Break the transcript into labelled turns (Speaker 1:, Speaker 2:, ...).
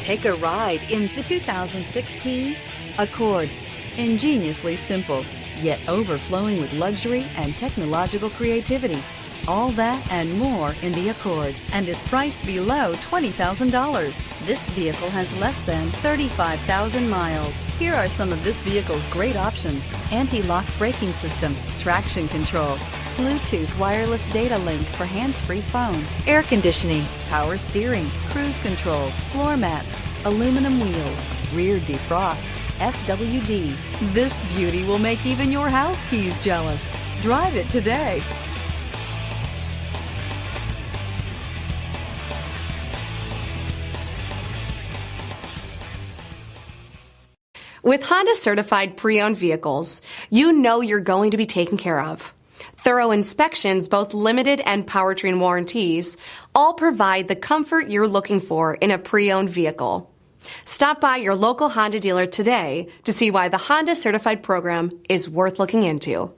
Speaker 1: Take a ride in the 2016 Accord. Ingeniously simple, yet overflowing with luxury and technological creativity. All that and more in the Accord, and is priced below $20,000. This vehicle has less than 35,000 miles. Here are some of this vehicle's great options: anti-lock braking system, traction control, Bluetooth wireless data link for hands-free phone, air conditioning, power steering, cruise control, floor mats, aluminum wheels, rear defrost, FWD. This beauty will make even your house keys jealous. Drive it today.
Speaker 2: With Honda certified pre-owned vehicles, you know you're going to be taken care of. Thorough inspections, both limited and powertrain warranties, all provide the comfort you're looking for in a pre-owned vehicle. Stop by your local Honda dealer today to see why the Honda certified program is worth looking into.